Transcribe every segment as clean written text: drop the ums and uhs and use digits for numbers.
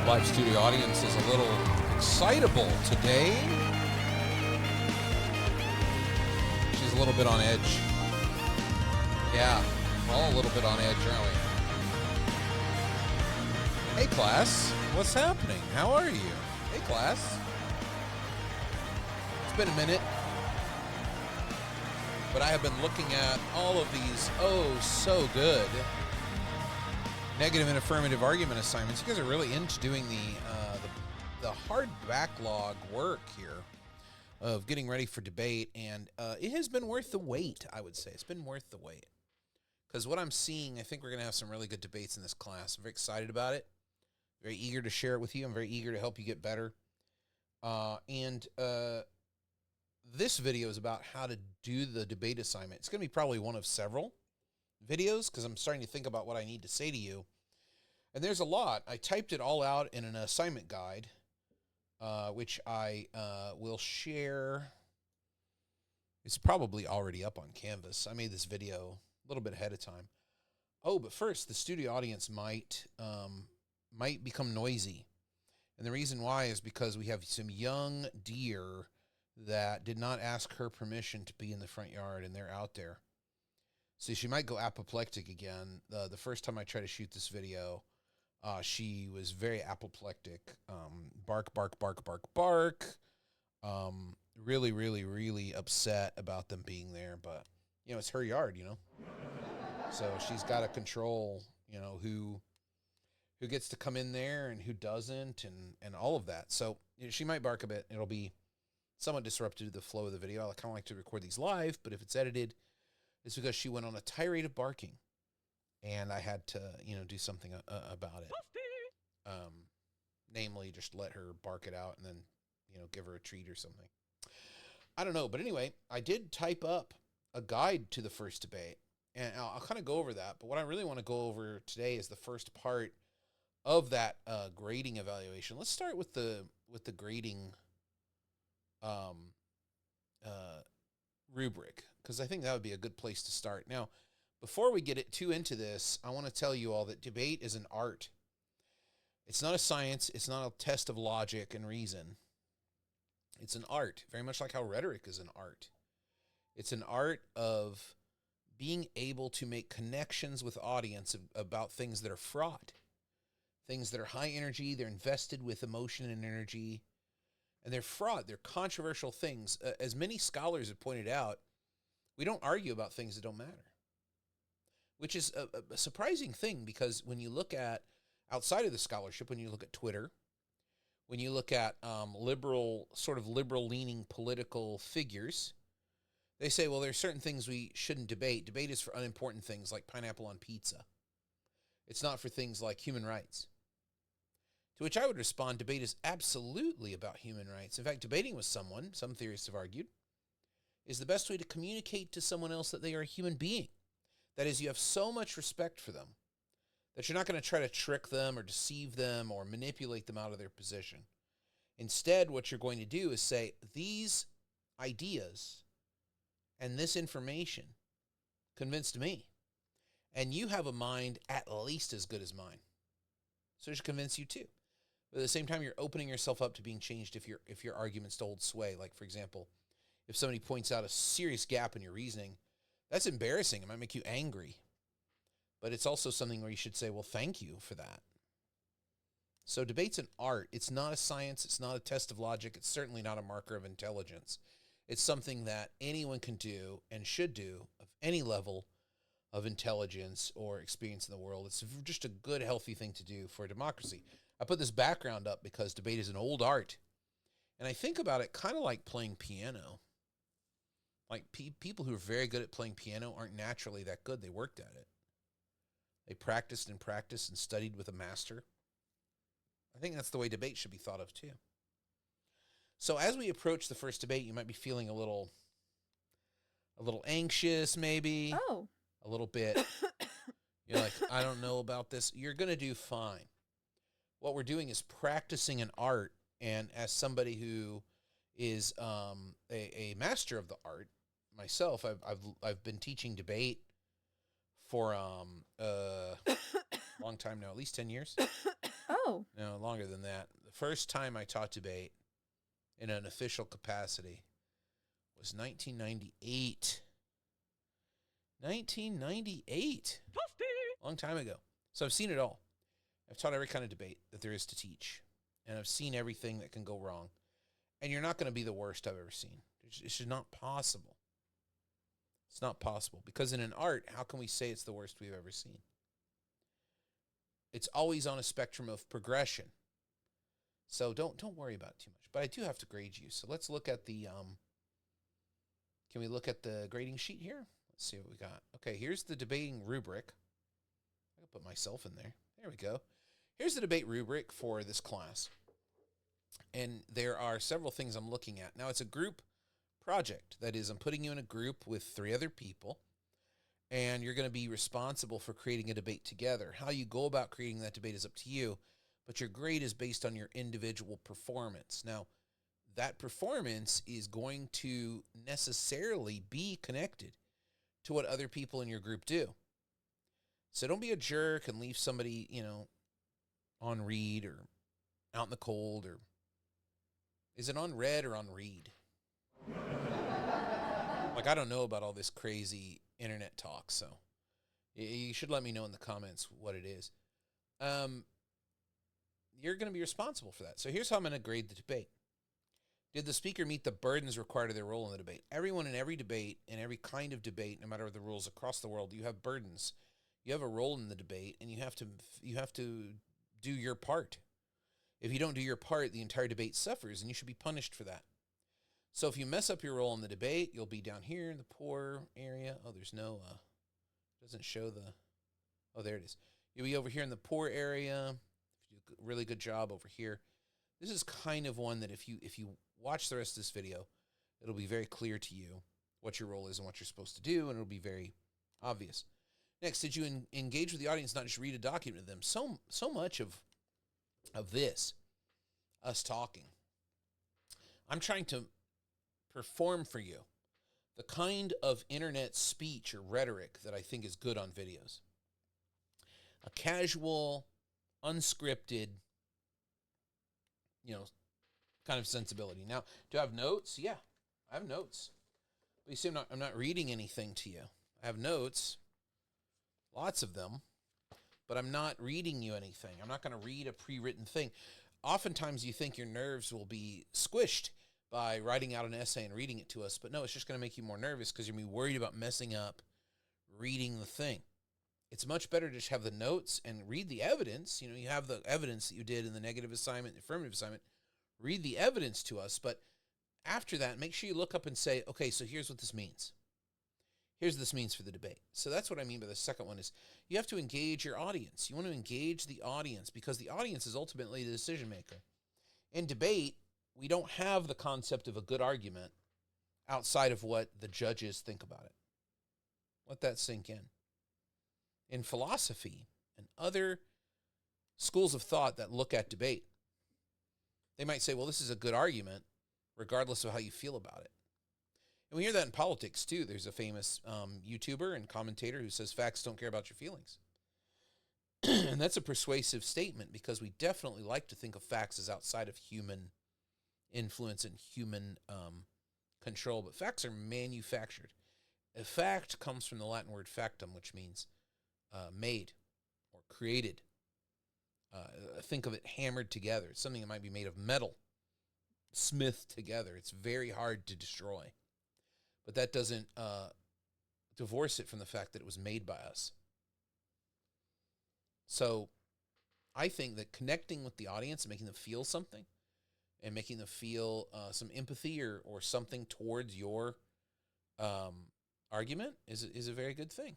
Live studio audience is a little excitable today. She's a little bit on edge. Yeah, all a little bit on edge, aren't we? Hey, class. What's happening? How are you? Hey, class. It's been a minute, but I have been looking at all of these so good negative and affirmative argument assignments. You guys are really into doing the hard backlog work here of getting ready for debate, and it has been worth the wait, I would say. It's been worth the wait. Because what I'm seeing, I think we're going to have some really good debates in this class. I'm very excited about it. Very eager to share it with you. I'm very eager to help you get better. And this video is about how to do the debate assignment. It's going to be probably one of several videos because I'm starting to think about what I need to say to you. And there's a lot. I typed it all out in an assignment guide, which I will share. It's probably already up on Canvas. I made this video a little bit ahead of time. Oh, but first, the studio audience might become noisy. And the reason why is because we have some young deer that did not ask her permission to be in the front yard, and they're out there. So she might go apoplectic again. The first time I tried to shoot this video, she was very apoplectic. Bark, bark, bark, bark, bark. Really, really, really upset about them being there. But, it's her yard, So she's got to control, who gets to come in there and who doesn't and all of that. So she might bark a bit. It'll be somewhat disrupted to the flow of the video. I kind of like to record these live, but if it's edited, it's because she went on a tirade of barking, and I had to, do something about it. Namely, just let her bark it out and then, give her a treat or something. I don't know. But anyway, I did type up a guide to the first debate, and I'll kind of go over that. But what I really want to go over today is the first part of that grading evaluation. Let's start with the grading rubric, because I think that would be a good place to start. Now, before we get too into this, I want to tell you all that debate is an art. It's not a science. It's not a test of logic and reason. It's an art, very much like how rhetoric is an art. It's an art of being able to make connections with audience about things that are fraught, things that are high energy, they're invested with emotion and energy, and they're fraught, they're controversial things. As many scholars have pointed out, we don't argue about things that don't matter, which is a surprising thing, because when you look at outside of the scholarship, when you look at Twitter, when you look at liberal-leaning political figures, they say, well, there's certain things we shouldn't debate. Debate is for unimportant things like pineapple on pizza. It's not for things like human rights. To which I would respond, debate is absolutely about human rights. In fact, debating with someone, some theorists have argued, is the best way to communicate to someone else that they are a human being. That is, you have so much respect for them that you're not going to try to trick them or deceive them or manipulate them out of their position. Instead, what you're going to do is say, these ideas and this information convinced me, and you have a mind at least as good as mine, so it should convince you too. But at the same time, you're opening yourself up to being changed if your arguments hold sway. Like, for example, if somebody points out a serious gap in your reasoning, that's embarrassing. It might make you angry. But it's also something where you should say, well, thank you for that. So debate's an art. It's not a science. It's not a test of logic. It's certainly not a marker of intelligence. It's something that anyone can do and should do of any level of intelligence or experience in the world. It's just a good, healthy thing to do for a democracy. I put this background up because debate is an old art. And I think about it kind of like playing piano. Like people who are very good at playing piano aren't naturally that good. They worked at it. They practiced and studied with a master. I think that's the way debate should be thought of too. So as we approach the first debate, you might be feeling a little anxious maybe. Oh. A little bit. You're like, I don't know about this. You're going to do fine. What we're doing is practicing an art, and as somebody who is a master of the art myself, I've been teaching debate for a long time now, at least 10 years. Oh. No, longer than that. The first time I taught debate in an official capacity was 1998. 1998. Long time ago. So I've seen it all. I've taught every kind of debate that there is to teach. And I've seen everything that can go wrong. And you're not going to be the worst I've ever seen. It's just not possible. It's not possible. Because in an art, how can we say it's the worst we've ever seen? It's always on a spectrum of progression. So don't worry about it too much. But I do have to grade you. So let's look at the... Can we look at the grading sheet here? Let's see what we got. Okay, here's the debating rubric. I can put myself in there. There we go. Here's the debate rubric for this class. And there are several things I'm looking at. Now, it's a group project. That is, I'm putting you in a group with 3 other people, and you're going to be responsible for creating a debate together. How you go about creating that debate is up to you, but your grade is based on your individual performance. Now, that performance is going to necessarily be connected to what other people in your group do. So don't be a jerk and leave somebody, on read or out in the cold, or is it on red or on read? Like, I don't know about all this crazy internet talk, so you should let me know in the comments what it is. You're going to be responsible for that. So here's how I'm going to grade the debate. Did the speaker meet the burdens required of their role in the debate? Everyone in every debate, in every kind of debate, no matter the rules across the world, you have burdens. You have a role in the debate, and you have to do your part. If you don't do your part, the entire debate suffers, and you should be punished for that. So if you mess up your role in the debate, you'll be down here in the poor area. Oh, there's no, doesn't show the, oh, there it is. You'll be over here in the poor area. If you do a really good job over here. This is kind of one that if you watch the rest of this video, it'll be very clear to you what your role is and what you're supposed to do, and it'll be very obvious. Next, did you engage with the audience, not just read a document to them? So much of this, us talking, I'm trying to perform for you the kind of internet speech or rhetoric that I think is good on videos. A casual, unscripted, kind of sensibility. Now, do I have notes? Yeah, I have notes. But you see, I'm not reading anything to you. I have notes, lots of them, but I'm not reading you anything. I'm not going to read a pre-written thing. Oftentimes, you think your nerves will be squished by writing out an essay and reading it to us, but no, it's just going to make you more nervous because you're going to be worried about messing up reading the thing. It's much better to just have the notes and read the evidence. You have the evidence that you did in the negative assignment, the affirmative assignment. Read the evidence to us, but after that, make sure you look up and say, okay, so here's what this means. Here's what this means for the debate. So that's what I mean by the second one is you have to engage your audience. You want to engage the audience because the audience is ultimately the decision maker. In debate, we don't have the concept of a good argument outside of what the judges think about it. Let that sink in. In philosophy and other schools of thought that look at debate, they might say, well, this is a good argument, regardless of how you feel about it. And we hear that in politics, too. There's a famous YouTuber and commentator who says facts don't care about your feelings. And that's a persuasive statement because we definitely like to think of facts as outside of human influence and human control. But facts are manufactured. A fact comes from the Latin word factum, which means made or created. Think of it hammered together. It's something that might be made of metal, smithed together. It's very hard to destroy. But that doesn't divorce it from the fact that it was made by us. So I think that connecting with the audience and making them feel something and making them feel some empathy or something towards your argument is a very good thing.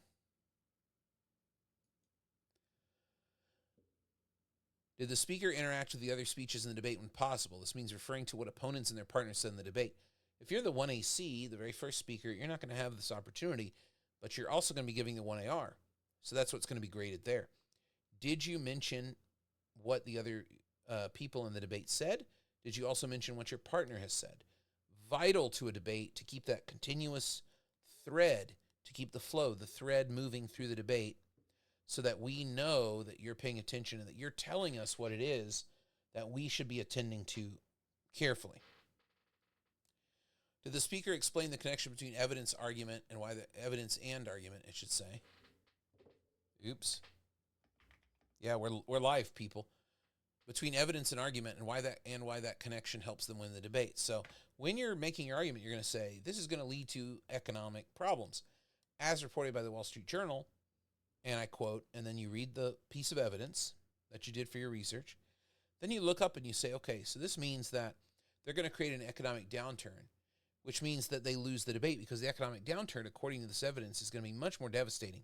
Did the speaker interact with the other speeches in the debate when possible? This means referring to what opponents and their partners said in the debate. If you're the 1AC, the very first speaker, you're not going to have this opportunity, but you're also going to be giving the 1AR. So that's what's going to be graded there. Did you mention what the other people in the debate said? Did you also mention what your partner has said? Vital to a debate to keep that continuous thread, to keep the flow, the thread moving through the debate. so that we know that you're paying attention and that you're telling us what it is that we should be attending to carefully. Did the speaker explain the connection between evidence argument and why the evidence and argument, it should say? Oops. Yeah, we're live, people. Between evidence and argument and why that connection helps them win the debate. So when you're making your argument, you're going to say, this is going to lead to economic problems, as reported by the Wall Street Journal, and I quote, and then you read the piece of evidence that you did for your research. Then you look up and you say, okay, so this means that they're going to create an economic downturn, which means that they lose the debate, because the economic downturn, according to this evidence, is going to be much more devastating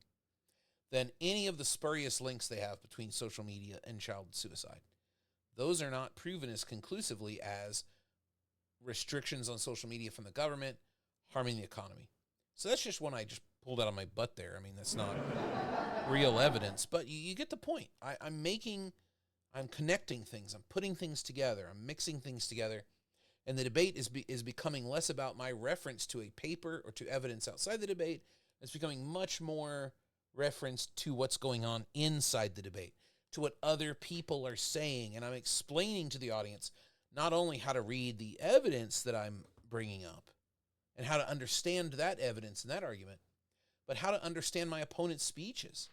than any of the spurious links they have between social media and child suicide. Those are not proven as conclusively as restrictions on social media from the government harming the economy. So that's just one I just pulled out of my butt there. I mean, that's not real evidence, but you get the point. I'm connecting things. I'm putting things together. I'm mixing things together. And the debate is becoming less about my reference to a paper or to evidence outside the debate. It's becoming much more reference to what's going on inside the debate, to what other people are saying. And I'm explaining to the audience not only how to read the evidence that I'm bringing up and how to understand that evidence and that argument, but how to understand my opponent's speeches.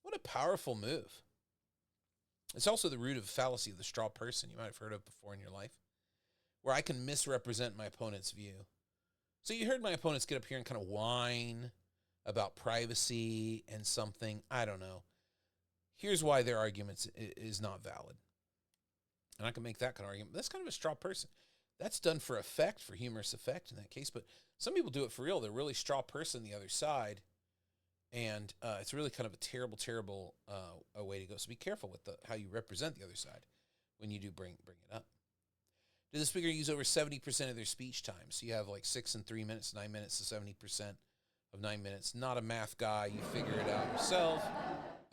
What a powerful move. It's also the root of the fallacy of the straw person you might have heard of before in your life, where I can misrepresent my opponent's view. So you heard my opponents get up here and kind of whine about privacy and something. I don't know. Here's why their argument is not valid. And I can make that kind of argument. But that's kind of a straw person. That's done for effect, for humorous effect in that case. But some people do it for real. They're really straw person the other side. And it's really kind of a terrible, terrible a way to go. So be careful with how you represent the other side when you do bring it up. Did the speaker use over 70% of their speech time? So you have like 6 and 3 minutes, 9 minutes to 70% of 9 minutes. Not a math guy. You figure it out yourself.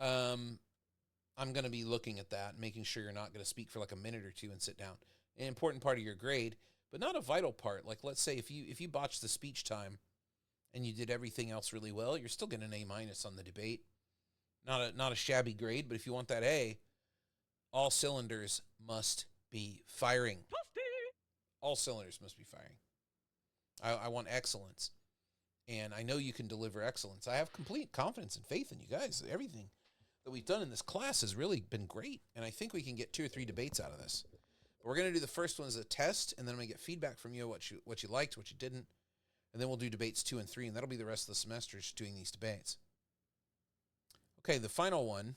I'm going to be looking at that, making sure you're not going to speak for like a minute or two and sit down. An important part of your grade, but not a vital part. Like, let's say if you botch the speech time and you did everything else really well, you're still getting an A- on the debate. Not a shabby grade, but if you want that A, all cylinders must be firing. All cylinders must be firing. I want excellence. And I know you can deliver excellence. I have complete confidence and faith in you guys. Everything that we've done in this class has really been great. And I think we can get 2 or 3 debates out of this. But we're going to do the first one as a test, and then I'm going to get feedback from you, what you liked, what you didn't. And then we'll do debates 2 and 3, and that'll be the rest of the semester just doing these debates. Okay, the final one.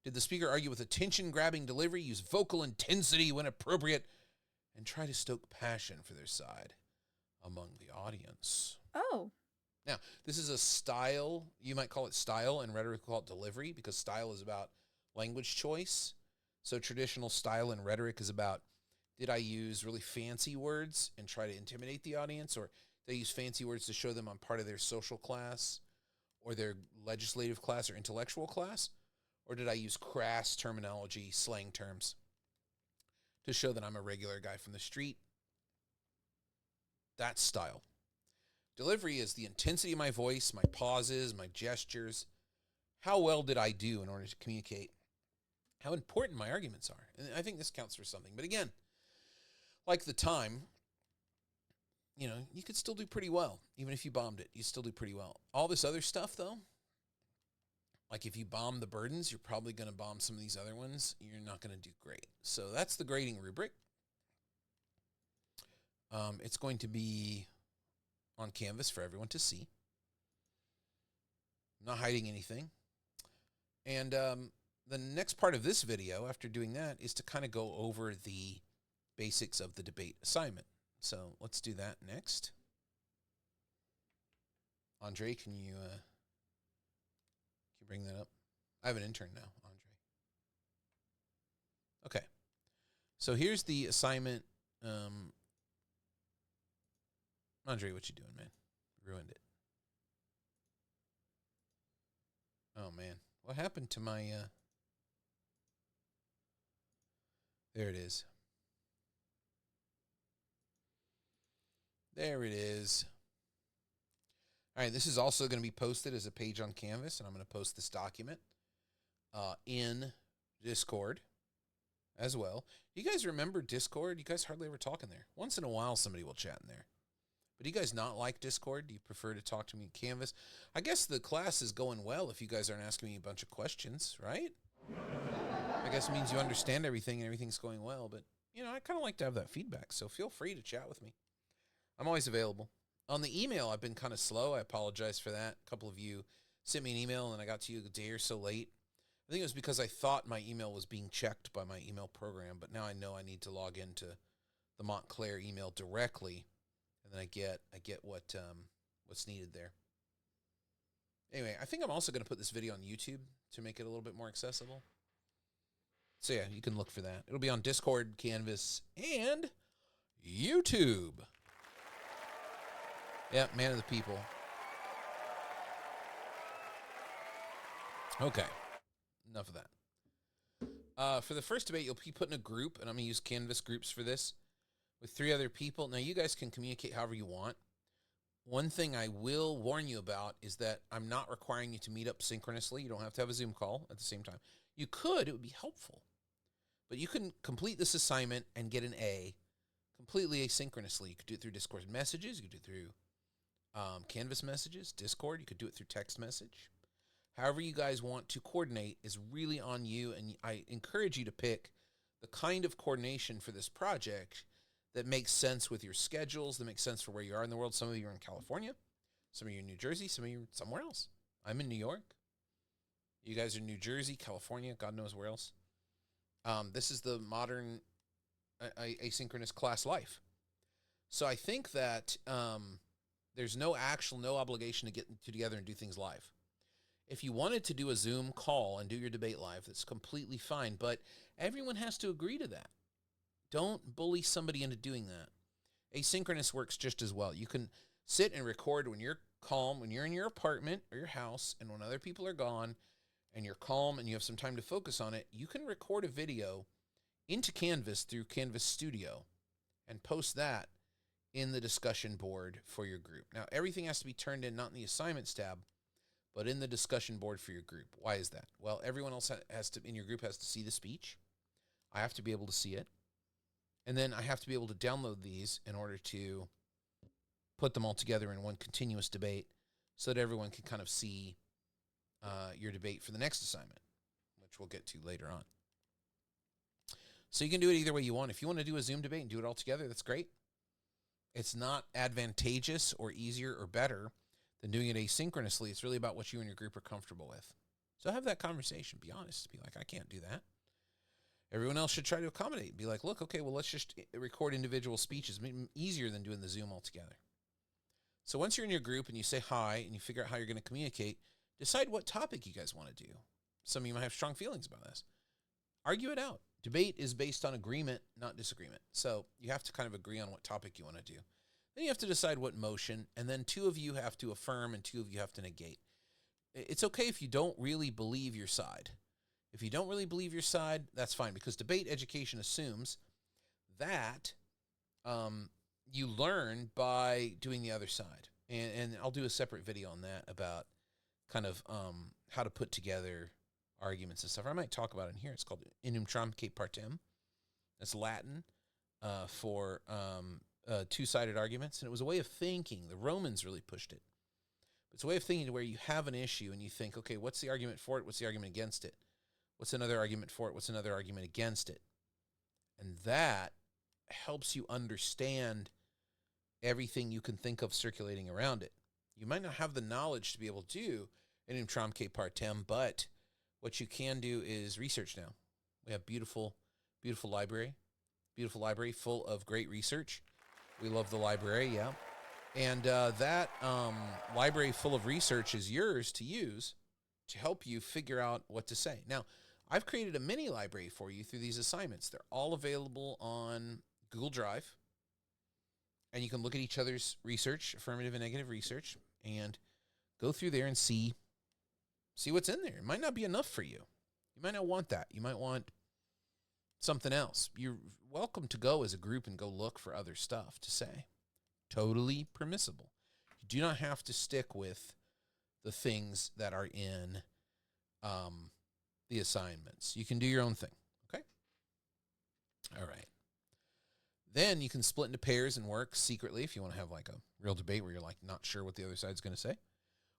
Did the speaker argue with attention-grabbing delivery, use vocal intensity when appropriate, and try to stoke passion for their side among the audience? Oh. Now, this is a style. You might call it style, and rhetoric call it delivery, because style is about language choice. So traditional style and rhetoric is about, did I use really fancy words and try to intimidate the audience, or did I use fancy words to show them I'm part of their social class or their legislative class or intellectual class? Or did I use crass terminology, slang terms, to show that I'm a regular guy from the street? That's style. Delivery is the intensity of my voice, my pauses, my gestures. How well did I do in order to communicate how important my arguments are? And I think this counts for something. But again, like the time, you could still do pretty well. Even if you bombed it, you still do pretty well. All this other stuff, though, like if you bomb the burdens, you're probably going to bomb some of these other ones. You're not going to do great. So that's the grading rubric. It's going to be on Canvas for everyone to see. I'm not hiding anything. And the next part of this video, after doing that, is to kind of go over the basics of the debate assignment. So let's do that next. Andre, can you bring that up? I have an intern now, Andre. Okay. So here's the assignment. Andre, what you doing, man? Ruined it. Oh, man. What happened to my... There it is. There it is. All right, this is also going to be posted as a page on Canvas, and I'm going to post this document in Discord as well. You guys remember Discord? You guys hardly ever talk in there. Once in a while, somebody will chat in there. But do you guys not like Discord? Do you prefer to talk to me in Canvas? I guess the class is going well if you guys aren't asking me a bunch of questions, right? I guess it means you understand everything and everything's going well. But, you know, I kind of like to have that feedback, so feel free to chat with me. I'm always available. On the email, I've been kind of slow. I apologize for that. A couple of you sent me an email, and I got to you a day or so late. I think it was because I thought my email was being checked by my email program, but now I know I need to log into the Montclair email directly, and then I get what's needed there. Anyway, I think I'm also going to put this video on YouTube to make it a little bit more accessible. So yeah, you can look for that. It'll be on Discord, Canvas, and YouTube. Yeah, man of the people. Okay, enough of that. For the first debate, you'll be put in a group, and I'm going to use Canvas groups for this, with 3 other people. Now, you guys can communicate however you want. One thing I will warn you about is that I'm not requiring you to meet up synchronously. You don't have to have a Zoom call at the same time. You could. It would be helpful. But you can complete this assignment and get an A completely asynchronously. You could do it through Discord messages. You could do it through Canvas messages, Discord. You could do it through text message. However you guys want to coordinate is really on you, and I encourage you to pick the kind of coordination for this project that makes sense with your schedules, that makes sense for where you are in the world. Some of you are in California, some of you are in New Jersey, some of you are somewhere else. I'm in New York. You guys are in New Jersey, California, God knows where else. This is the modern asynchronous class life. So I think that there's no obligation to get together and do things live. If you wanted to do a Zoom call and do your debate live, that's completely fine, but everyone has to agree to that. Don't bully somebody into doing that. Asynchronous works just as well. You can sit and record when you're calm, when you're in your apartment or your house, and when other people are gone, and you're calm and you have some time to focus on it, you can record a video into Canvas through Canvas Studio and post that in the discussion board for your group. Now, everything has to be turned in, not in the assignments tab, but in the discussion board for your group. Why is that? Well, everyone else has to, in your group, has to see the speech. I have to be able to see it. And then I have to be able to download these in order to put them all together in one continuous debate so that everyone can kind of see your debate for the next assignment, which we'll get to later on. So you can do it either way you want. If you want to do a Zoom debate and do it all together, that's great. It's not advantageous or easier or better than doing it asynchronously. It's really about what you and your group are comfortable with. So have that conversation. Be honest. Be like, I can't do that. Everyone else should try to accommodate. Be like, look, okay, well, let's just record individual speeches. Easier than doing the Zoom altogether. So once you're in your group and you say hi and you figure out how you're going to communicate, decide what topic you guys want to do. Some of you might have strong feelings about this. Argue it out. Debate is based on agreement, not disagreement. So you have to kind of agree on what topic you want to do. Then you have to decide what motion, and then 2 of you have to affirm and 2 of you have to negate. It's okay if you don't really believe your side. If you don't really believe your side, that's fine, because debate education assumes that you learn by doing the other side. And I'll do a separate video on that about kind of how to put together arguments and stuff. I might talk about it in here. It's called Inum Tramque Partem. That's Latin for 2-sided arguments. And it was a way of thinking. The Romans really pushed it. It's a way of thinking to where you have an issue and you think, okay, what's the argument for it? What's the argument against it? What's another argument for it? What's another argument against it? And that helps you understand everything you can think of circulating around it. You might not have the knowledge to be able to do an Intramque Partem, but what you can do is research now. We have beautiful library full of great research. We love the library, yeah. And that library full of research is yours to use to help you figure out what to say. Now, I've created a mini library for you through these assignments. They're all available on Google Drive. And you can look at each other's research, affirmative and negative research, and go through there and see what's in there. It might not be enough for you. You might not want that. You might want something else. You're welcome to go as a group and go look for other stuff to say. Totally permissible. You You do not have to stick with the things that are in the assignments. You can do your own thing, okay? All right. Then you can split into pairs and work secretly if you want to have like a real debate where you're like not sure what the other side's going to say.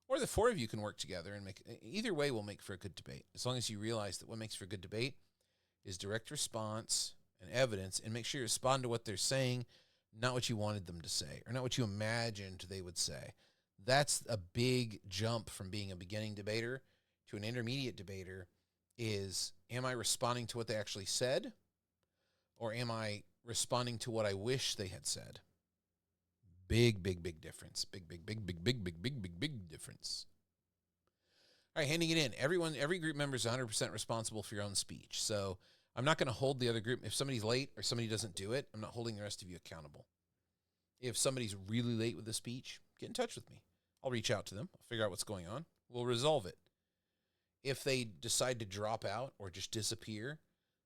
Or the four of you can work together and make, either way will make for a good debate. As long as you realize that what makes for a good debate is direct response and evidence, and make sure you respond to what they're saying, not what you wanted them to say or not what you imagined they would say. That's a big jump from being a beginning debater to an intermediate debater. Is, am I responding to what they actually said, or am I responding to what I wish they had said? Big difference. Big difference. All right, handing it in. Every group member is 100% responsible for your own speech. So I'm not going to hold the other group. If somebody's late or somebody doesn't do it, I'm not holding the rest of you accountable. If somebody's really late with the speech, get in touch with me. I'll reach out to them. I'll figure out what's going on. We'll resolve it. If they decide to drop out or just disappear,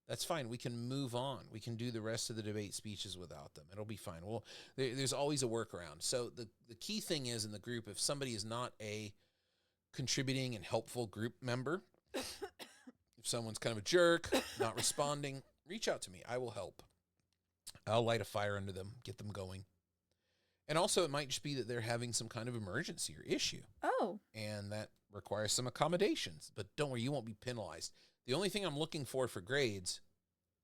that's fine. We can move on. We can do the rest of the debate speeches without them. It'll be fine. Well, there's always a workaround. So the key thing is in the group, if somebody is not a contributing and helpful group member, if someone's kind of a jerk, not responding, reach out to me. I will help. I'll light a fire under them, get them going. And also it might just be that they're having some kind of emergency or issue. Oh. And that requires some accommodations. But don't worry, you won't be penalized. The only thing I'm looking for grades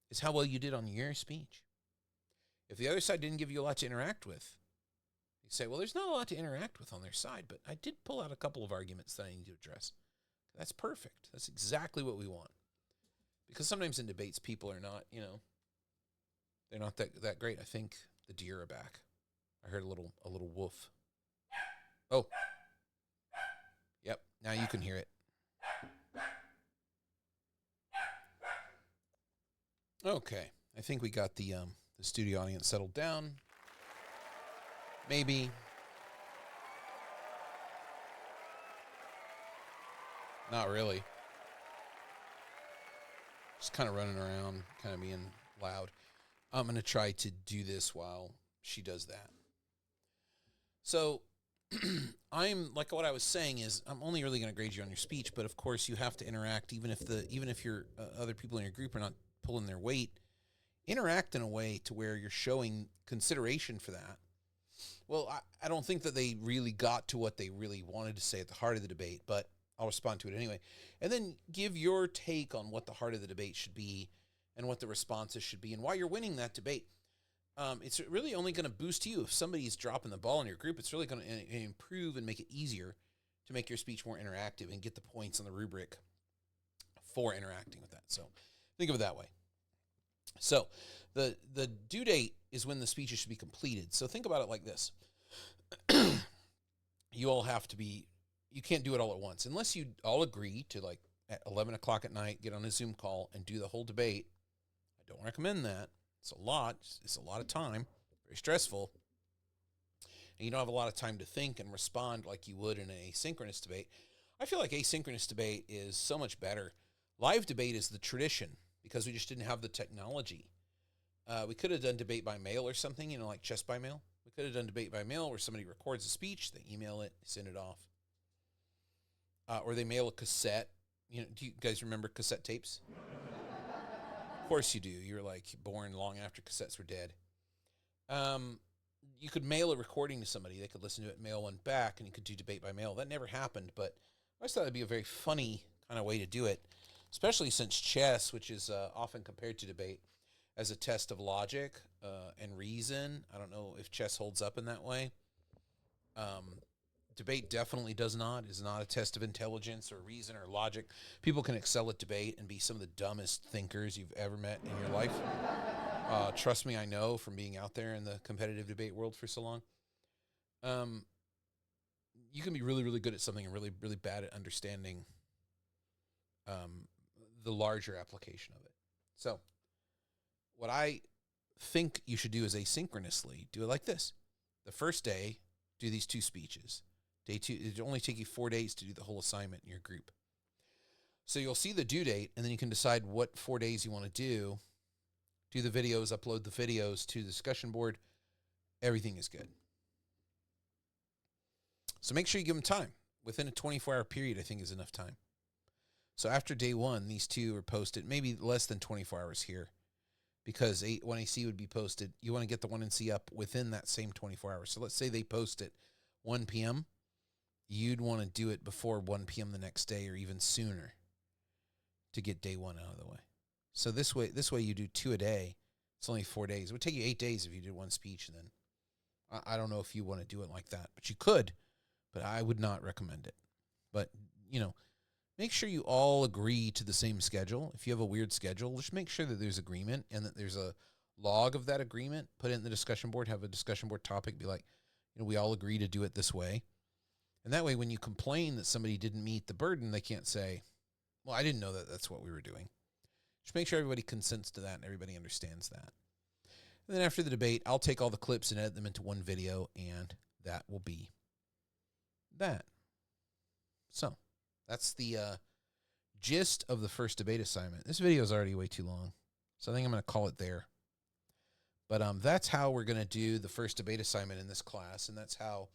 is how well you did on your speech. If the other side didn't give you a lot to interact with, you say, well, there's not a lot to interact with on their side, but I did pull out a couple of arguments that I need to address. That's perfect. That's exactly what we want. Because sometimes in debates, people are not, they're not that great. I think the deer are back. I heard a little woof. Oh. Yep, now you can hear it. Okay, I think we got the studio audience settled down. Maybe. Not really. Just kind of running around, kind of being loud. I'm going to try to do this while she does that. So I'm like what I was saying is I'm only really going to grade you on your speech, but of course you have to interact even if your other people in your group are not pulling their weight. Interact in a way to where you're showing consideration for that. Well, I don't think that they really got to what they really wanted to say at the heart of the debate, but I'll respond to it anyway. And then give your take on what the heart of the debate should be and what the responses should be and why you're winning that debate. It's really only going to boost you if somebody's dropping the ball in your group. It's really going to improve and make it easier to make your speech more interactive and get the points on the rubric for interacting with that. So think of it that way. So the due date is when the speeches should be completed. So think about it like this. You can't do it all at once. Unless you all agree to, like, at 11 o'clock at night, get on a Zoom call and do the whole debate. I don't recommend that. It's a lot. It's a lot of time. Very stressful. And you don't have a lot of time to think and respond like you would in an asynchronous debate. I feel like asynchronous debate is so much better. Live debate is the tradition because we just didn't have the technology. We could have done debate by mail or something, like chess by mail. We could have done debate by mail where somebody records a speech, they email it, send it off. Or they mail a cassette. Do you guys remember cassette tapes? Of course you do. You're like born long after cassettes were dead. You could mail a recording to somebody. They could listen to it, mail one back, and you could do debate by mail. That never happened, but I always thought it'd be a very funny kind of way to do it, especially since chess, which is often compared to debate as a test of logic and reason. I don't know if chess holds up in that way. Debate definitely is not a test of intelligence or reason or logic. People can excel at debate and be some of the dumbest thinkers you've ever met in your life. Trust me, I know from being out there in the competitive debate world for so long. You can be really, really good at something and really, really bad at understanding the larger application of it. So what I think you should do is asynchronously do it like this. The first day, do these 2 speeches. Day 2, it'll only take you 4 days to do the whole assignment in your group. So you'll see the due date, and then you can decide what 4 days you want to do the videos, upload the videos to the discussion board. Everything is good. So make sure you give them time. Within a 24-hour period, I think is enough time. So after day 1, these 2 are posted, maybe less than 24 hours here, because 1AC would be posted. You want to get the 1NC up within that same 24 hours. So let's say they post at 1 p.m. You'd want to do it before 1 p.m. the next day or even sooner to get day 1 out of the way. So this way you do 2 a day. It's only 4 days. It would take you 8 days if you did 1 speech. And then I don't know if you want to do it like that, but you could, but I would not recommend it. But, make sure you all agree to the same schedule. If you have a weird schedule, just make sure that there's agreement and that there's a log of that agreement. Put it in the discussion board, have a discussion board topic, be like, we all agree to do it this way. And that way, when you complain that somebody didn't meet the burden, they can't say, well, I didn't know that that's what we were doing. Just make sure everybody consents to that and everybody understands that. And then after the debate, I'll take all the clips and edit them into one video, and that will be that. So that's the gist of the first debate assignment. This video is already way too long, so I think I'm going to call it there. But that's how we're going to do the first debate assignment in this class, and that's how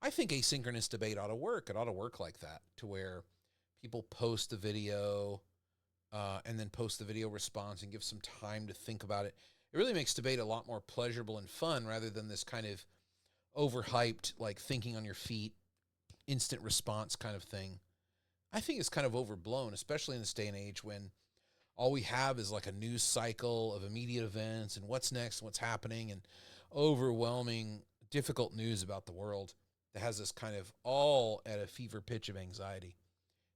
I think asynchronous debate ought to work. It ought to work like that, to where people post the video and then post the video response and give some time to think about it. It really makes debate a lot more pleasurable and fun rather than this kind of overhyped, like thinking on your feet, instant response kind of thing. I think it's kind of overblown, especially in this day and age when all we have is like a news cycle of immediate events and what's next, what's happening, and overwhelming, difficult news about the world that has us kind of all at a fever pitch of anxiety.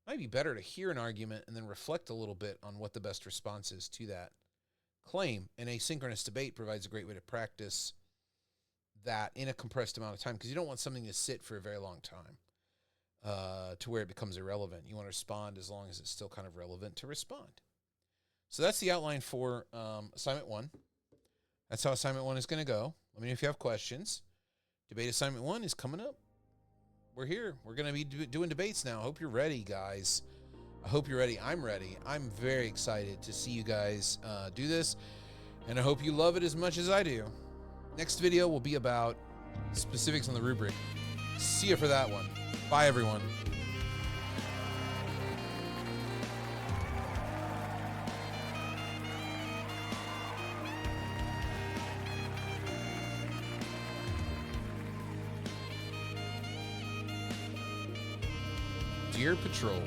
It might be better to hear an argument and then reflect a little bit on what the best response is to that claim. And asynchronous debate provides a great way to practice that in a compressed amount of time, because you don't want something to sit for a very long time to where it becomes irrelevant. You want to respond as long as it's still kind of relevant to respond. So that's the outline for assignment 1. That's how assignment 1 is going to go. Let me know if you have questions. Debate assignment 1 is coming up. We're here. We're going to be doing debates now. I hope you're ready, guys. I hope you're ready. I'm ready. I'm very excited to see you guys do this, and I hope you love it as much as I do. Next video will be about specifics on the rubric. See you for that one. Bye, everyone. Dear Patrol.